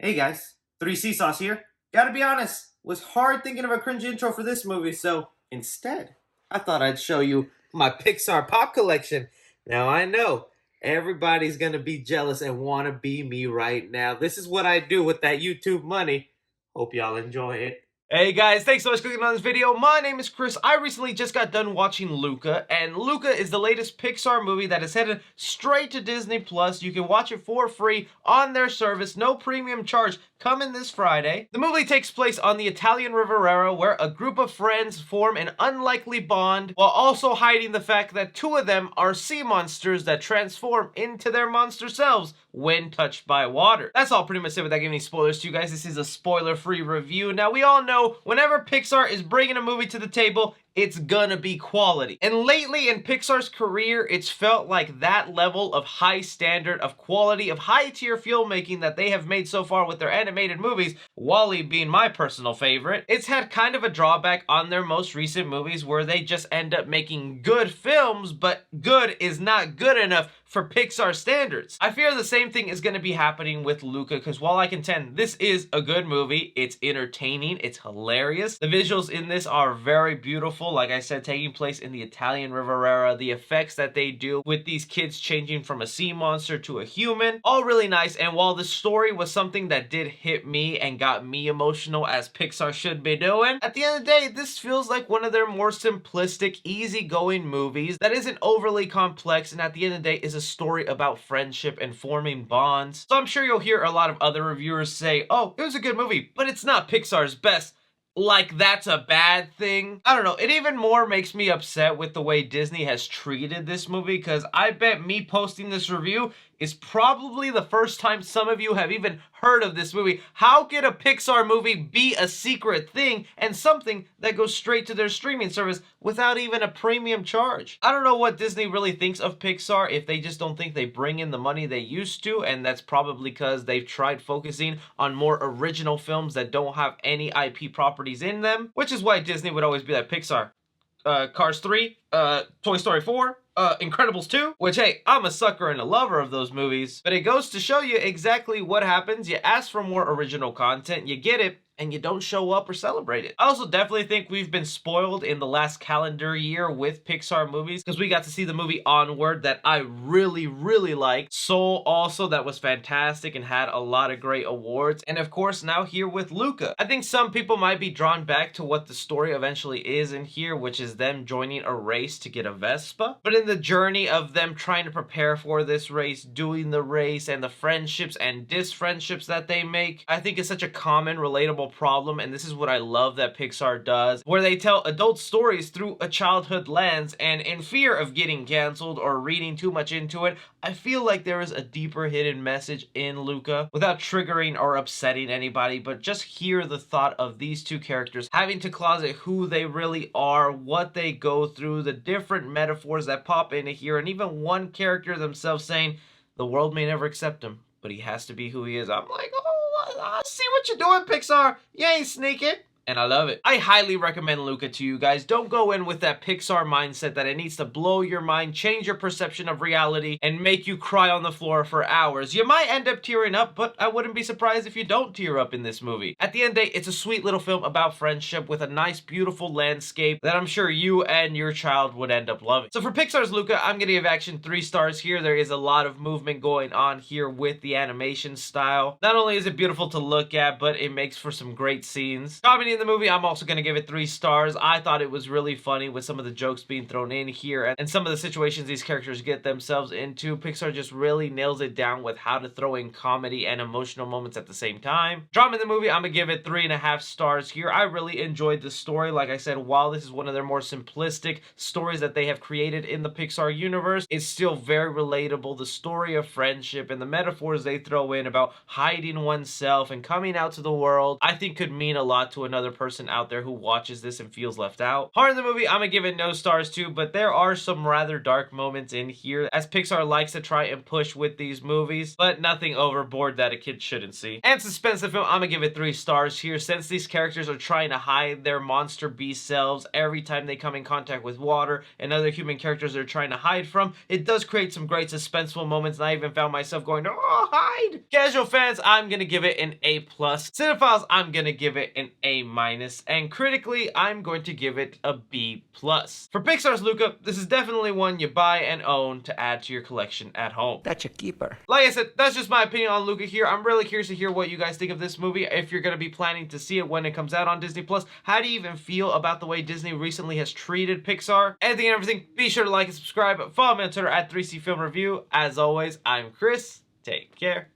Hey guys, 3C Sauce here. Gotta be honest, was hard thinking of a cringe intro for this movie, so instead, I thought I'd show you my Pixar pop collection. Now I know everybody's gonna be jealous and wanna be me right now. This is what I do with that YouTube money. Hope y'all enjoy it. Hey guys, thanks so much for clicking on this video. My name is Chris. I recently just got done watching Luca, and Luca is the latest Pixar movie that is headed straight to Disney Plus. You can watch it for free on their service, no premium charge, coming this Friday. The movie takes place on the Italian Riviera, where a group of friends form an unlikely bond while also hiding the fact that two of them are sea monsters that transform into their monster selves when touched by water. That's all pretty much it without giving any spoilers to you guys. This is a spoiler-free review. Now, we all know whenever Pixar is bringing a movie to the table, it's gonna be quality. And lately in Pixar's career, it's felt like that level of high standard, of quality, of high tier filmmaking that they have made so far with their animated movies, WALL-E being my personal favorite. It's had kind of a drawback on their most recent movies where they just end up making good films, but good is not good enough for Pixar standards. I fear the same thing is gonna be happening with Luca, because while I contend this is a good movie, it's entertaining, it's hilarious. The visuals in this are very beautiful. Like I said, taking place in the Italian Riviera, the effects that they do with these kids changing from a sea monster to a human, all really nice. And while the story was something that did hit me and got me emotional, as Pixar should be doing, at the end of the day, this feels like one of their more simplistic, easygoing movies that isn't overly complex, and at the end of the day is a story about friendship and forming bonds. So I'm sure you'll hear a lot of other reviewers say, oh, it was a good movie, but it's not Pixar's best. Like that's a bad thing. I don't know, it even more makes me upset with the way Disney has treated this movie, because I bet me posting this review is probably the first time some of you have even heard of this movie. How could a Pixar movie be a secret thing and something that goes straight to their streaming service without even a premium charge? I don't know what Disney really thinks of Pixar, if they just don't think they bring in the money they used to, and that's probably because they've tried focusing on more original films that don't have any IP properties in them, which is why Disney would always be like, Pixar, Cars 3, Toy Story 4, Incredibles 2, which, hey, I'm a sucker and a lover of those movies, but it goes to show you exactly what happens. You ask for more original content, you get it, and you don't show up or celebrate it. I also definitely think we've been spoiled in the last calendar year with Pixar movies, because we got to see the movie Onward that I really liked. Soul also, that was fantastic and had a lot of great awards. And of course now here with Luca. I think some people might be drawn back to what the story eventually is in here, which is them joining a race to get a Vespa. But in the journey of them trying to prepare for this race, doing the race, and the friendships and disfriendships that they make, I think it's such a common, relatable problem. And this is what I love that Pixar does, where they tell adult stories through a childhood lens. And in fear of getting canceled or reading too much into it, I feel like there is a deeper hidden message in Luca, without triggering or upsetting anybody, but just hear the thought of these two characters having to closet who they really are, what they go through, the different metaphors that pop into here, and even one character themselves saying the world may never accept him, but he has to be who he is. I'm like, oh, I see what you're doing, Pixar. You ain't sneaking. And I love it. I highly recommend Luca to you guys. Don't go in with that Pixar mindset that it needs to blow your mind, change your perception of reality, and make you cry on the floor for hours. You might end up tearing up, but I wouldn't be surprised if you don't tear up in this movie. At the end of the day, it's a sweet little film about friendship with a nice, beautiful landscape that I'm sure you and your child would end up loving. So for Pixar's Luca, I'm gonna give action 3 stars here. There is a lot of movement going on here with the animation style. Not only is it beautiful to look at, but it makes for some great scenes. Comedy in the movie, I'm also going to give it 3 stars. I thought it was really funny with some of the jokes being thrown in here and some of the situations these characters get themselves into. Pixar just really nails it down with how to throw in comedy and emotional moments at the same time. Drama in the movie, I'm going to give it 3.5 stars here. I really enjoyed the story. Like I said, while this is one of their more simplistic stories that they have created in the Pixar universe, it's still very relatable. The story of friendship and the metaphors they throw in about hiding oneself and coming out to the world, I think could mean a lot to another other person out there who watches this and feels left out. Heart of the movie, I'm gonna give it no stars too, but there are some rather dark moments in here, as Pixar likes to try and push with these movies, but nothing overboard that a kid shouldn't see. And suspense the film, I'm gonna give it 3 stars here, since these characters are trying to hide their monster beast selves every time they come in contact with water and other human characters they're trying to hide from. It does create some great suspenseful moments, and I even found myself going, oh, hide! Casual fans, I'm gonna give it an A+. Cinephiles, I'm gonna give it an A-. And critically, I'm going to give it a B+. For Pixar's Luca, this is definitely one you buy and own to add to your collection at home. That's a keeper. Like I said, that's just my opinion on Luca here. I'm really curious to hear what you guys think of this movie. If you're going to be planning to see it when it comes out on Disney+, how do you even feel about the way Disney recently has treated Pixar? Anything and everything, be sure to like and subscribe. Follow me on Twitter at 3C Film Review. As always, I'm Chris. Take care.